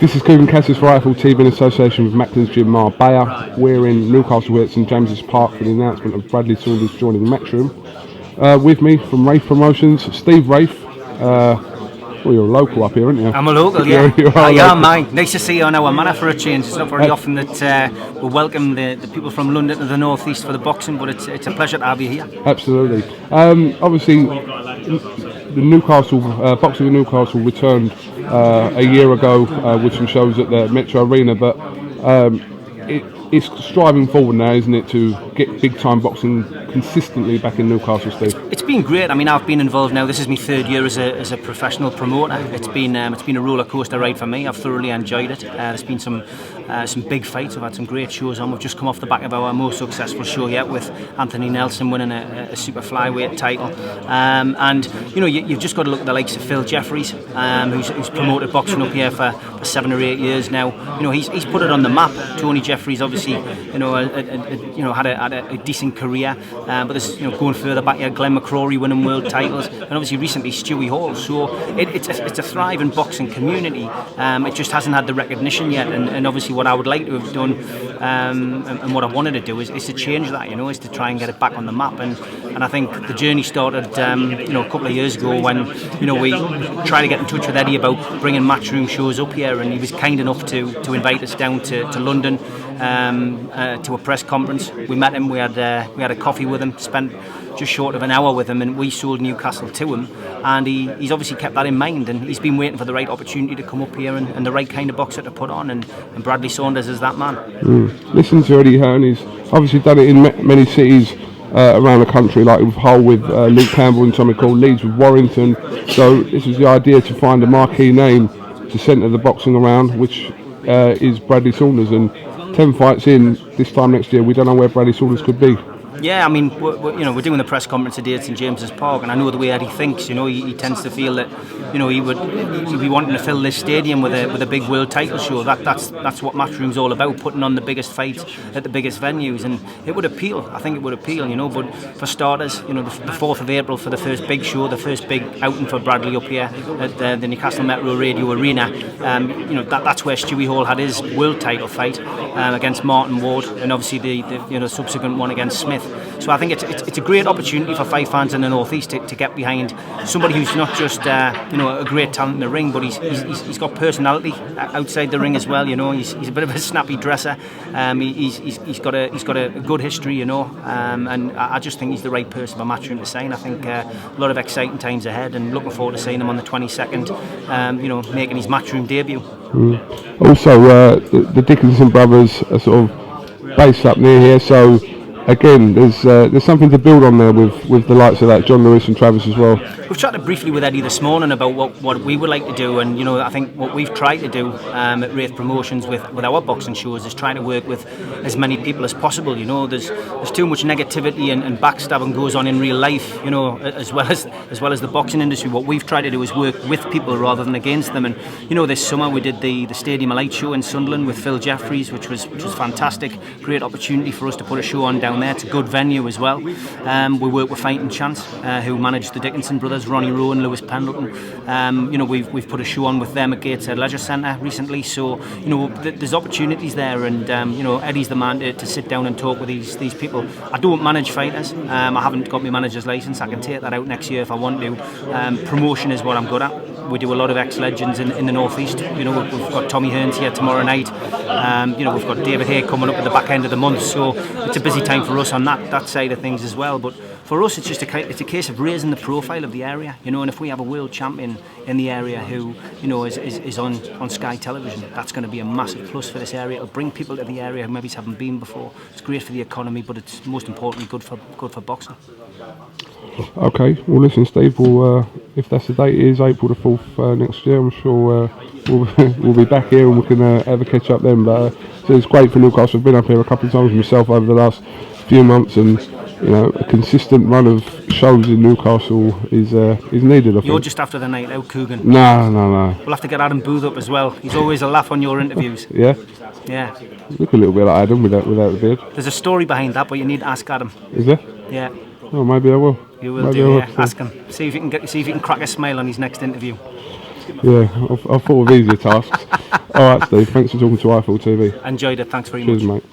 This is Coogan Cassius Rifle TV in association with Macklin's Gym Marbella. We're in Newcastle, we're at St James's Park for the announcement of Bradley Saunders joining Matchroom. With me from Wraith Promotions, Steve Wraith. Well, you're a local up here, aren't you? I'm a local, yeah. I am, mate. Nice to see you on our manor for a change. It's not very often that we welcome the people from London to the North East for the boxing, but it's a pleasure to have you here. Absolutely. Obviously, the Newcastle boxing in Newcastle returned a year ago with some shows at the Metro Arena, but it's striving forward now, isn't it, to get big time boxing consistently back in Newcastle, Steve? It's been great. I mean, I've been involved now. This is my third year as a professional promoter. It's been a roller coaster ride for me. I've thoroughly enjoyed it. There's been some big fights. I've had some great shows on. We've just come off the back of our most successful show yet, with Anthony Nelson winning a super flyweight title. And you know, you've just got to look at the likes of Phil Jeffries, who's promoted boxing up here for 7 or 8 years now. You know, he's put it on the map. Tony Jeffries, obviously, had a decent career, but there's, going further back here, Glenn McCrory winning world titles, and obviously recently Stewie Hall. So it's a thriving boxing community. It just hasn't had the recognition yet, and obviously what I would like to have done, and what I wanted to do is to change that. Is to try and get it back on the map, and I think the journey started a couple of years ago when we tried to get in touch with Eddie about bringing Matchroom shows up here, and he was kind enough to invite us down to London to a press conference. We met him, we had a coffee with him, spent just short of an hour with him, and we sold Newcastle to him, and he's obviously kept that in mind, and he's been waiting for the right opportunity to come up here and the right kind of boxer to put on, and Bradley Saunders is that man. Listen to Eddie Hearn, he's obviously done it in many cities around the country, like with Hull with Luke Campbell and Tommy Cole, Leeds with Warrington. So this is the idea, to find a marquee name to centre the boxing around, which is Bradley Saunders, and 10 fights in this time next year, we don't know where Bradley Saunders could be. Yeah, I mean, we're doing the press conference today at St James's Park, and I know the way Eddie thinks. He tends to feel that he'd be wanting to fill this stadium with a big world title show. That's what Matchroom's all about, putting on the biggest fights at the biggest venues, and it would appeal. I think it would appeal, But for starters, the 4th of April for the first big show, the first big outing for Bradley up here at the Newcastle Metro Radio Arena. That's where Stewie Hall had his world title fight against Martin Ward, and obviously the subsequent one against Smith. So I think it's a great opportunity for fight fans in the North East to get behind somebody who's not just a great talent in the ring, but he's got personality outside the ring as well. He's a bit of a snappy dresser. He's got a good history, and I just think he's the right person for Matchroom to sign. I think a lot of exciting times ahead, and looking forward to seeing him on the 22nd. Making his Matchroom debut. Also, the Dickinson brothers are sort of based up near here, so again, there's something to build on there with the likes of that John Lewis and Travis as well. We've chatted briefly with Eddie this morning about what we would like to do, and I think what we've tried to do at Wraith Promotions with our boxing shows is trying to work with as many people as possible. There's too much negativity and backstabbing goes on in real life, as well as the boxing industry. What we've tried to do is work with people rather than against them. And this summer we did the Stadium of Light show in Sunderland with Phil Jeffries, which was fantastic. Great opportunity for us to put a show on down there. It's a good venue as well. We work with Fighting Chance, who managed the Dickinson brothers, Ronnie Rowan, Lewis Pendleton. We've put a show on with them at Gateshead Leisure Centre recently. So there's opportunities there, and Eddie's the man to sit down and talk with these people. I don't manage fighters. I haven't got my manager's licence. I can take that out next year if I want to. Promotion is what I'm good at. We do a lot of ex-legends in the North East. We've got Tommy Hearns here tomorrow night. We've got David Hay coming up at the back end of the month. So it's a busy time for us on that side of things as well. But for us, it's just a case of raising the profile of the area. And if we have a world champion in the area who is on Sky Television, that's going to be a massive plus for this area. It'll bring people to the area who maybe haven't been before. It's great for the economy, but it's most importantly good for boxing. Okay, well listen, Steve, if that's the date, it is April the 4th next year. I'm sure we'll be back here and we can have a catch up then. But so it's great for Newcastle. I've been up here a couple of times myself over the last few months, and a consistent run of shows in Newcastle is needed, I think. You're just after the night out, Coogan. No. We'll have to get Adam Booth up as well. He's always a laugh on your interviews. Yeah? Yeah. Look a little bit like Adam without the beard. There's a story behind that, but you need to ask Adam. Is there? Yeah. Oh, maybe I will. You will do, yeah. Ask him. See if you can crack a smile on his next interview. Yeah, I thought of easier tasks. All right, Steve. Thanks for talking to iFall TV. Enjoyed it. Thanks very Cheers, much. mate.